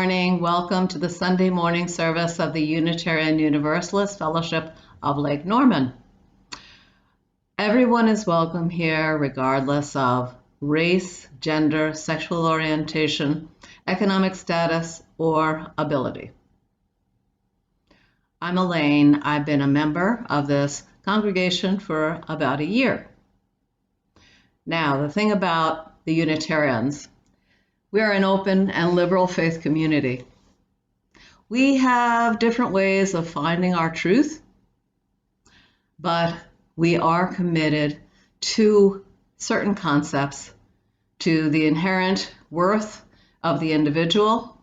morning. Welcome to the Sunday morning service of the Unitarian Universalist Fellowship of Lake Norman. Everyone is welcome here regardless of race, gender, sexual orientation, economic status, or ability. I'm Elaine. I've been a member of this congregation for about a year. Now, the thing about the Unitarians, we are an open and liberal faith community. We have different ways of finding our truth, but we are committed to certain concepts, to the inherent worth of the individual,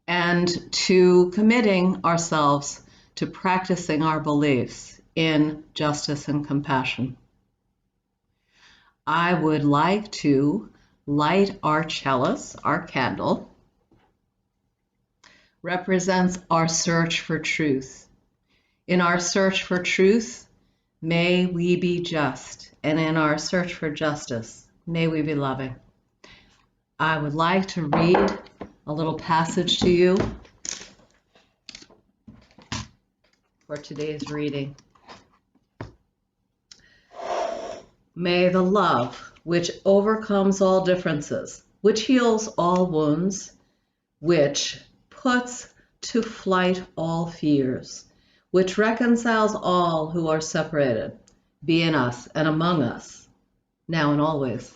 and to committing ourselves to practicing our beliefs in justice and compassion. I would like to light our chalice. Our candle represents our search for truth. In our search for truth, may we be just, and in our search for justice, may we be loving. I would like to read a little passage to you for today's reading. May the love which overcomes all differences, which heals all wounds, which puts to flight all fears, which reconciles all who are separated, be in us and among us, now and always.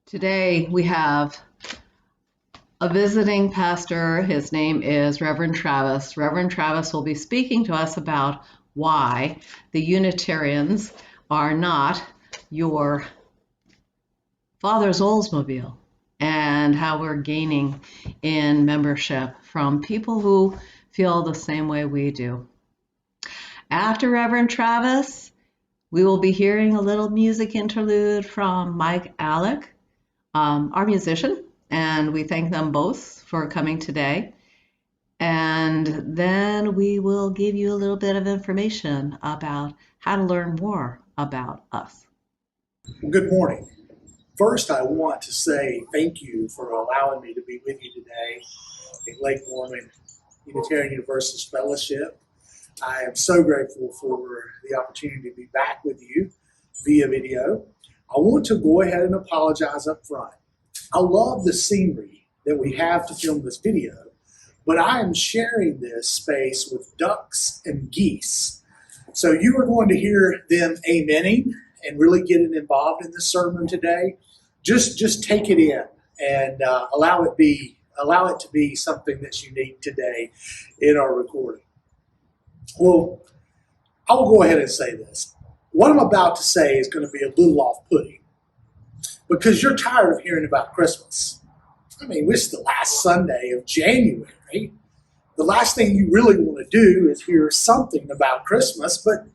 Today we have a visiting pastor. His name is Reverend Travis. Reverend Travis will be speaking to us about why the Unitarians are not your father's Oldsmobile and how we're gaining in membership from people who feel the same way we do. After Reverend Travis, we will be hearing a little music interlude from Mike Alec, our musician, and we thank them both for coming today. And then we will give you a little bit of information about how to learn more about us. Good morning. First, I want to say thank you for allowing me to be with you today at Lake Norman Unitarian Universalist Fellowship. I am so grateful for the opportunity to be back with you via video. I want to go ahead and apologize up front. I love the scenery that we have to film this video, but I am sharing this space with ducks and geese. So you are going to hear them amening and really getting involved in this sermon today. Just take it in and allow it to be something that's unique today in our recording. Well, I will go ahead and say this. What I'm about to say is going to be a little off-putting because you're tired of hearing about Christmas. I mean, it's the last Sunday of January. The last thing you really want to do is hear something about Christmas, but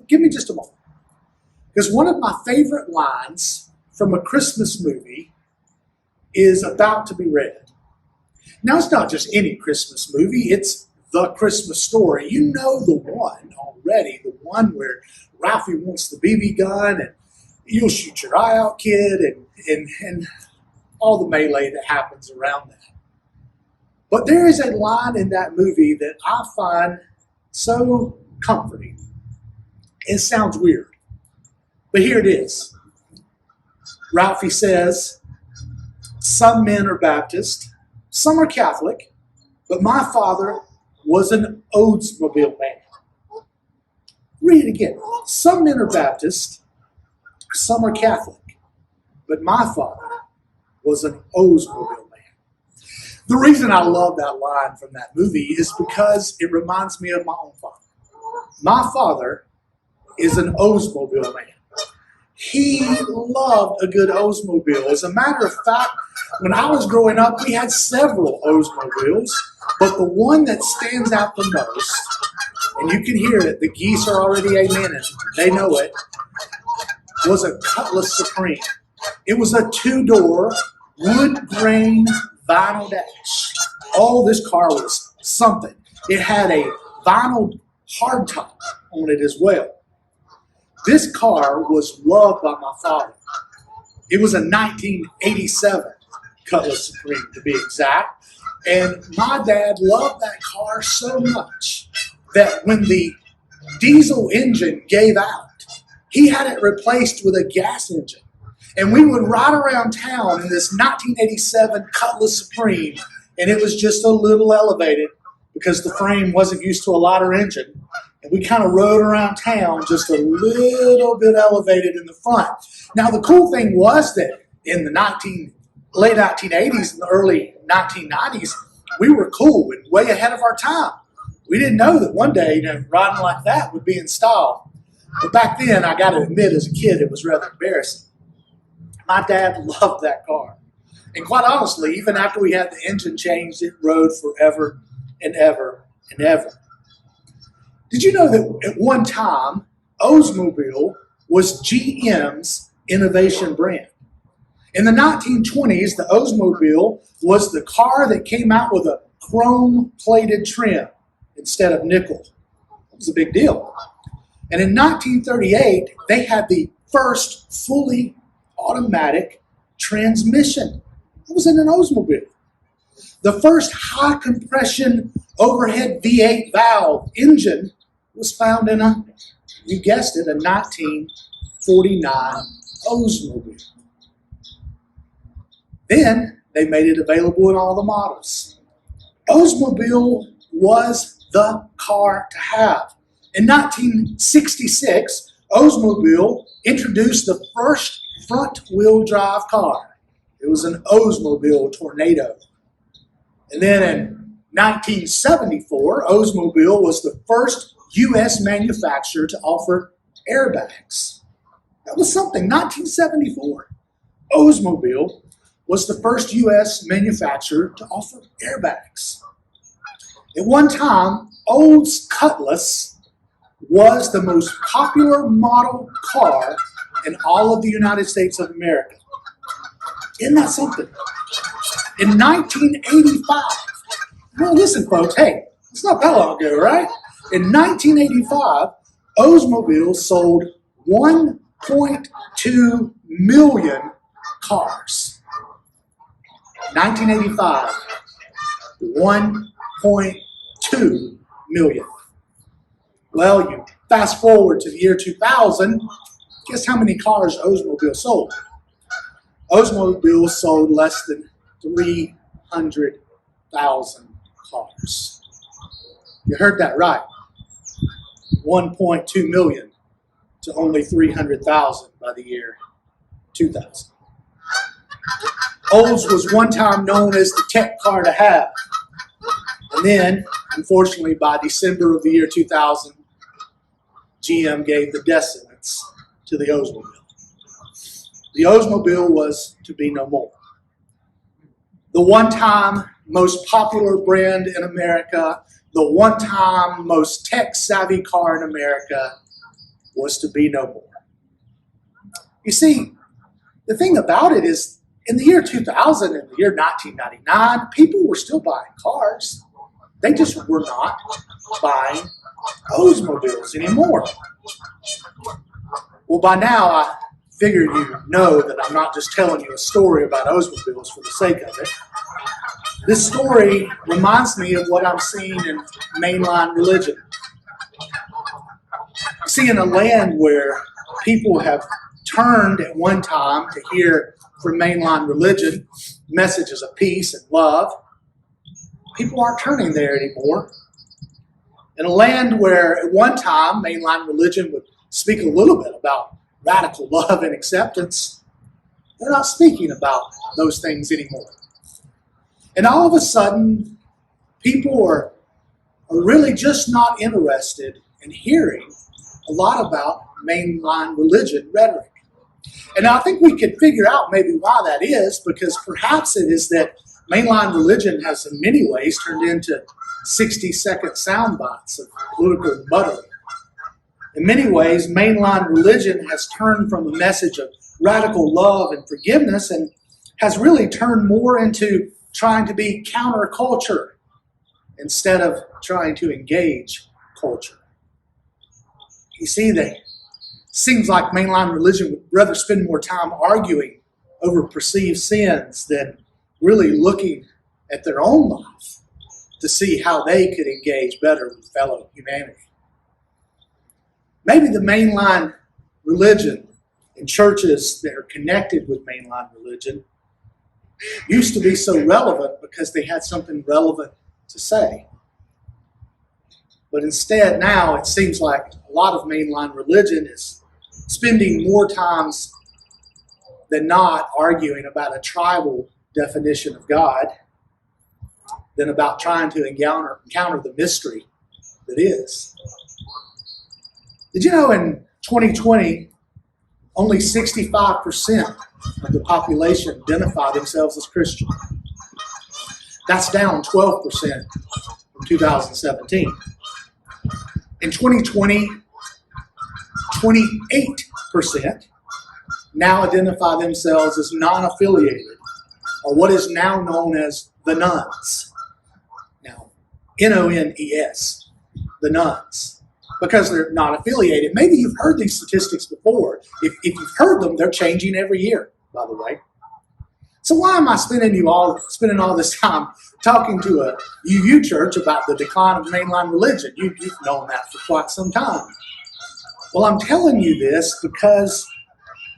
give me just a moment. Because one of my favorite lines from a Christmas movie is about to be read. Now, it's not just any Christmas movie, it's The Christmas Story. You know the one already, the one where Ralphie wants the BB gun and you'll shoot your eye out, kid, and all the melee that happens around that. But there is a line in that movie that I find so comforting. It sounds weird, but here it is. Ralphie says, some men are Baptist, some are Catholic, but my father was an Oldsmobile man. Read it again. Some men are Baptist, some are Catholic, but my father was an Oldsmobile man. The reason I love that line from that movie is because it reminds me of my own father. My father is an Oldsmobile man. He loved a good Oldsmobile. As a matter of fact, when I was growing up, we had several Oldsmobiles, but the one that stands out the most, and you can hear it, the geese are already amening, they know it, was a Cutlass Supreme. It was a two-door wood grain vinyl dash. Oh, this car was something. It had a vinyl hardtop on it as well. This car was loved by my father. It was a 1987 Cutlass Supreme to be exact. And my dad loved that car so much that when the diesel engine gave out, he had it replaced with a gas engine. And we would ride around town in this 1987 Cutlass Supreme, and it was just a little elevated because the frame wasn't used to a lighter engine. And we kind of rode around town just a little bit elevated in the front. Now, the cool thing was that in the late 1980s and the early 1990s, we were cool and way ahead of our time. We didn't know that one day, riding like that would be in style. But back then, I got to admit, as a kid, it was rather embarrassing. My dad loved that car. And quite honestly, even after we had the engine changed, it rode forever and ever and ever. Did you know that at one time, Oldsmobile was GM's innovation brand? In the 1920s, the Oldsmobile was the car that came out with a chrome-plated trim instead of nickel. It was a big deal. And in 1938, they had the first fully automatic transmission. It was in an Oldsmobile. The first high-compression overhead V8 valve engine was found in you guessed it, a 1949 Oldsmobile. Then they made it available in all the models. Oldsmobile was the car to have. In 1966, Oldsmobile introduced the first front-wheel drive car. It was an Oldsmobile Tornado. And then in 1974, Oldsmobile was the first U.S. manufacturer to offer airbags. That was something. 1974, Oldsmobile was the first U.S. manufacturer to offer airbags. At one time, Olds Cutlass was the most popular model car in all of the United States of America. Isn't that something? In 1985, well, listen, folks, hey, it's not that long ago, right? In 1985, Oldsmobile sold 1.2 million cars. 1985, 1.2 million. Well, you fast forward to the year 2000, guess how many cars Oldsmobile sold? Oldsmobile sold less than 300,000 cars. You heard that right. 1.2 million to only 300,000 by the year 2000. Olds was one time known as the tech car to have. And then, unfortunately, by December of the year 2000, GM gave the death sentence to the Oldsmobile. The Oldsmobile was to be no more. The one-time most popular brand in America, the one-time most tech-savvy car in America was to be no more. You see, the thing about it is, in the year 2000 and the year 1999, people were still buying cars. They just were not buying Oldsmobiles anymore. Well, by now, I figure you know that I'm not just telling you a story about Oldsmobiles for the sake of it. This story reminds me of what I'm seeing in mainline religion. You see, in a land where people have turned at one time to hear from mainline religion messages of peace and love, people aren't turning there anymore. In a land where at one time mainline religion would speak a little bit about radical love and acceptance, they're not speaking about those things anymore. And all of a sudden, people are really just not interested in hearing a lot about mainline religion rhetoric. And I think we could figure out maybe why that is, because perhaps it is that mainline religion has in many ways turned into 60-second sound bites of political muttering. In many ways, mainline religion has turned from a message of radical love and forgiveness and has really turned more into trying to be counterculture instead of trying to engage culture. You see, it seems like mainline religion would rather spend more time arguing over perceived sins than really looking at their own life to see how they could engage better with fellow humanity. Maybe the mainline religion and churches that are connected with mainline religion used to be so relevant because they had something relevant to say. But instead now it seems like a lot of mainline religion is spending more times than not arguing about a tribal definition of God than about trying to encounter the mystery that is. Did you know in 2020, only 65% of the population identify themselves as Christian? That's down 12% from 2017. In 2020, 28% now identify themselves as non-affiliated, or what is now known as the nuns. Now, N-O-N-E-S, the nuns, because they're not affiliated. Maybe you've heard these statistics before. If you've heard them, they're changing every year, by the way. So why am I spending all this time talking to a UU church about the decline of mainline religion? You've known that for quite some time. Well, I'm telling you this because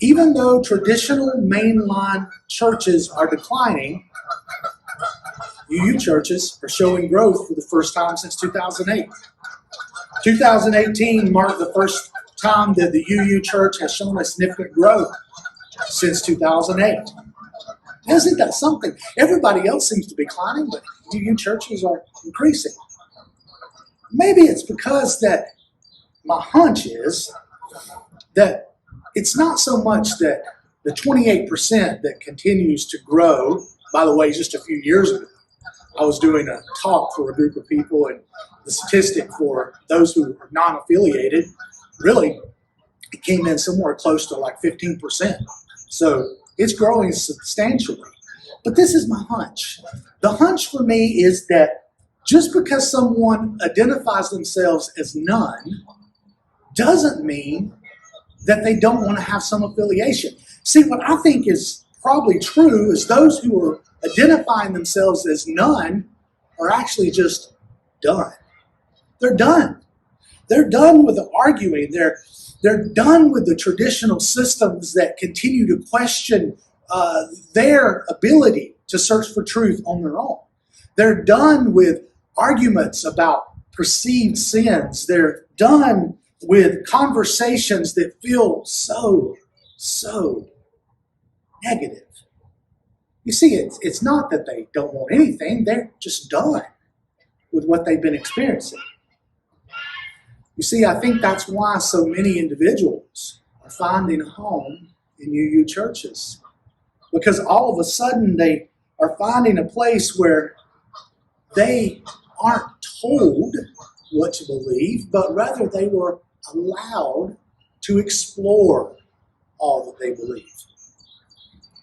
even though traditional mainline churches are declining, UU churches are showing growth for the first time since 2008. 2018 marked the first time that the UU church has shown a significant growth since 2008. Isn't that something? Everybody else seems to be declining, but UU churches are increasing. Maybe it's because that my hunch is that it's not so much that the 28% that continues to grow. By the way, just a few years ago, I was doing a talk for a group of people, and the statistic for those who are non-affiliated, really, it came in somewhere close to like 15%. So it's growing substantially. But this is my hunch. The hunch for me is that just because someone identifies themselves as none doesn't mean that they don't want to have some affiliation. See, what I think is probably true is those who are identifying themselves as none are actually just done. They're done. They're done with the arguing. They're done with the traditional systems that continue to question their ability to search for truth on their own. They're done with arguments about perceived sins. They're done with conversations that feel so negative. You see, it's not that they don't want anything. They're just done with what they've been experiencing. You see, I think that's why so many individuals are finding a home in UU churches. Because all of a sudden they are finding a place where they aren't told what to believe, but rather they were allowed to explore all that they believe.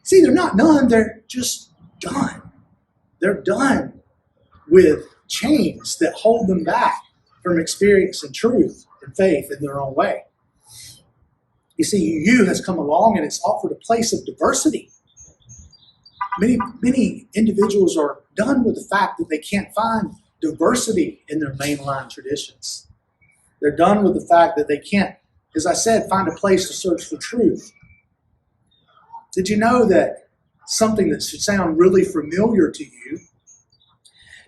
See, they're not done, they're just done. They're done with chains that hold them back from experiencing truth and faith in their own way. You see, UU has come along and it's offered a place of diversity. Many individuals are done with the fact that they can't find diversity in their mainline traditions. They're done with the fact that they can't, as I said, find a place to search for truth. Did you know that something that should sound really familiar to you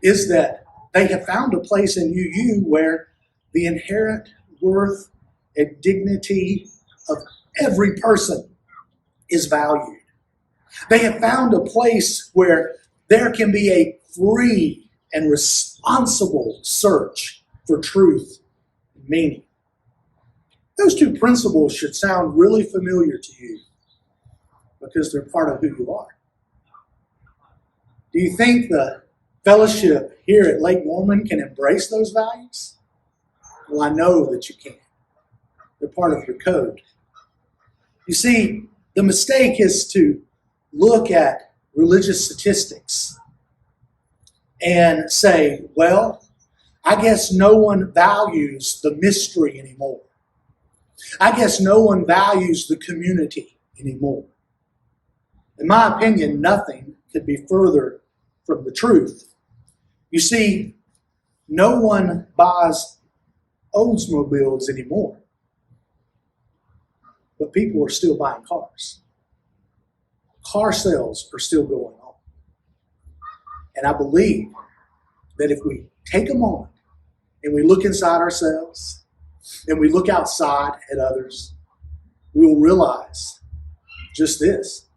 is that they have found a place in UU where the inherent worth and dignity of every person is valued. They have found a place where there can be a free and responsible search for truth and meaning. Those two principles should sound really familiar to you because they're part of who you are. Do you think the fellowship here at Lake Norman can embrace those values? Well, I know that you can. They're part of your code. You see, the mistake is to look at religious statistics and say, well, I guess no one values the mystery anymore. I guess no one values the community anymore. In my opinion, nothing could be further from the truth. You see, no one buys Oldsmobiles anymore, but people are still buying cars. Car sales are still going on. And I believe that if we take a moment and we look inside ourselves and we look outside at others, we will realize just this,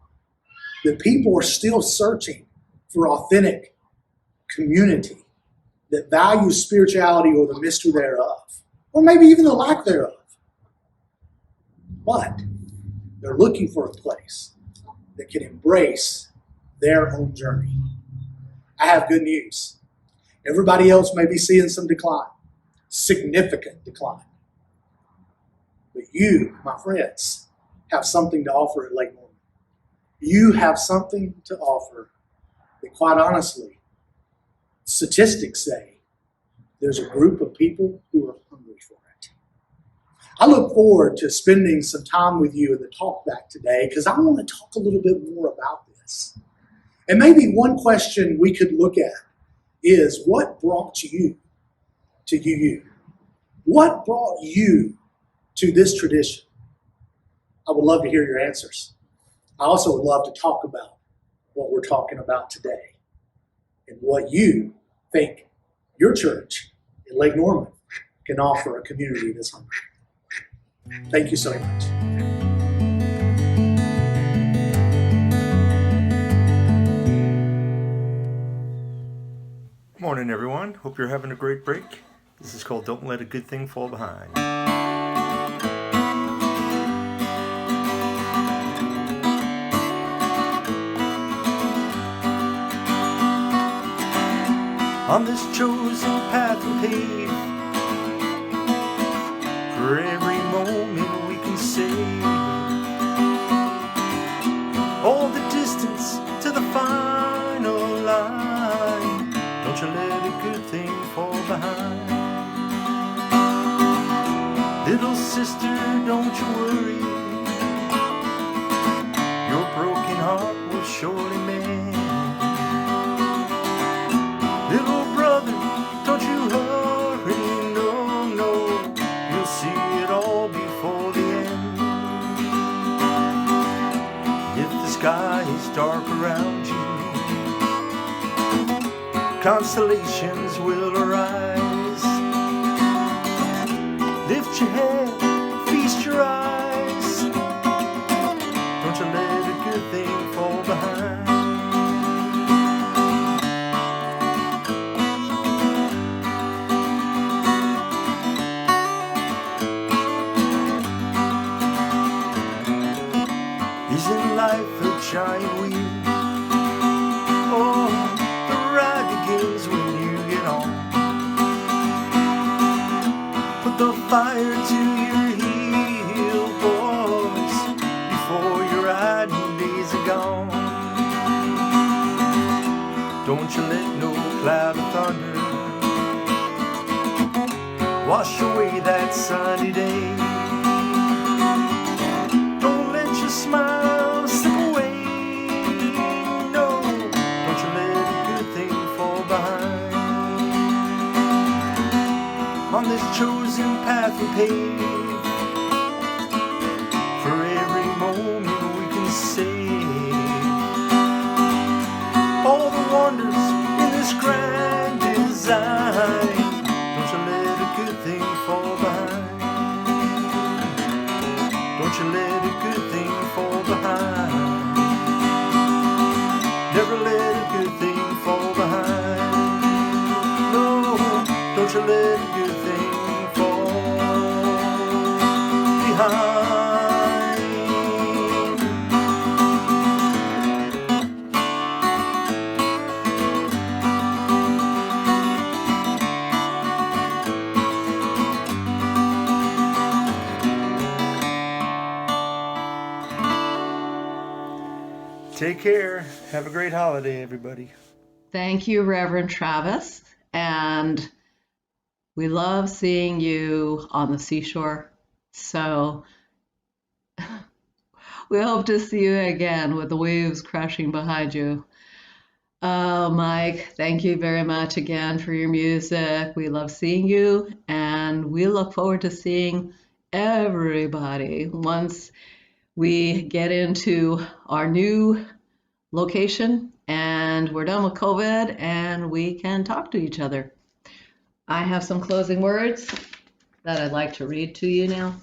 that people are still searching for authentic community that values spirituality or the mystery thereof, or maybe even the lack thereof. But they're looking for a place that can embrace their own journey. I have good news. Everybody else may be seeing some decline, significant decline. But you, my friends, have something to offer at Lake Norman. You have something to offer that, quite honestly, statistics say there's a group of people who are hungry for it. I look forward to spending some time with you in the talk back today because I want to talk a little bit more about this. And maybe one question we could look at is, what brought you to UU? What brought you to this tradition? I would love to hear your answers. I also would love to talk about what we're talking about today and what you think your church in Lake Norman can offer a community this hungry. Thank you so much. Good morning, everyone. Hope you're having a great break. This is called Don't Let a Good Thing Fall Behind. On this chosen path we pave, for every moment we can save, all the distance to the final line. Don't you let a good thing fall behind. Little sister, don't you worry, your broken heart will surely mend. Little brother, don't you hurry, no, no, you'll see it all before the end. If the sky is dark around you, constellations will arise. Lift your head, feast your eyes. Don't you let a good thing fall behind. Isn't life a giant wheel? Oh, the ride begins when you get on. Put the fire to your heel, boys, before your riding days are gone. Don't you let no cloud of thunder wash away that sunny day. Don't let your smile slip away. No, don't you let a good thing fall behind. On this chosen path we pave, for every moment we can save, all the wonders in this grand design. Don't you let a good thing fall behind. Don't you let a good thing fall behind. Never let a good thing fall behind. No, don't you let a good thing fall behind. Take care. Have a great holiday, everybody. Thank you, Reverend Travis. And we love seeing you on the seashore. So we hope to see you again with the waves crashing behind you. Oh, Mike, thank you very much again for your music. We love seeing you, and we look forward to seeing everybody once we get into our new location and we're done with COVID and we can talk to each other. I have some closing words that I'd like to read to you now.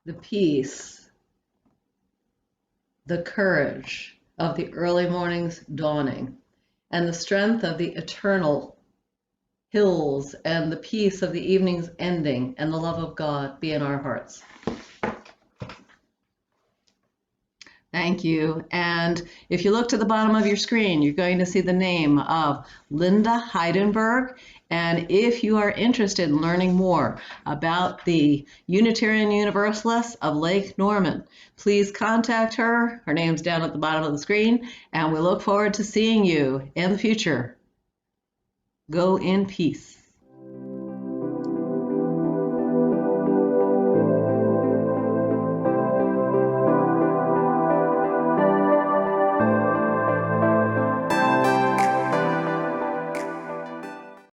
The peace, the courage of the early morning's dawning, and the strength of the eternal hills, and the peace of the evening's ending, and the love of God be in our hearts. Thank you. And if you look to the bottom of your screen, you're going to see the name of Linda Heidenberg. And if you are interested in learning more about the Unitarian Universalists of Lake Norman, please contact her. Her name's down at the bottom of the screen, and we look forward to seeing you in the future. Go in peace.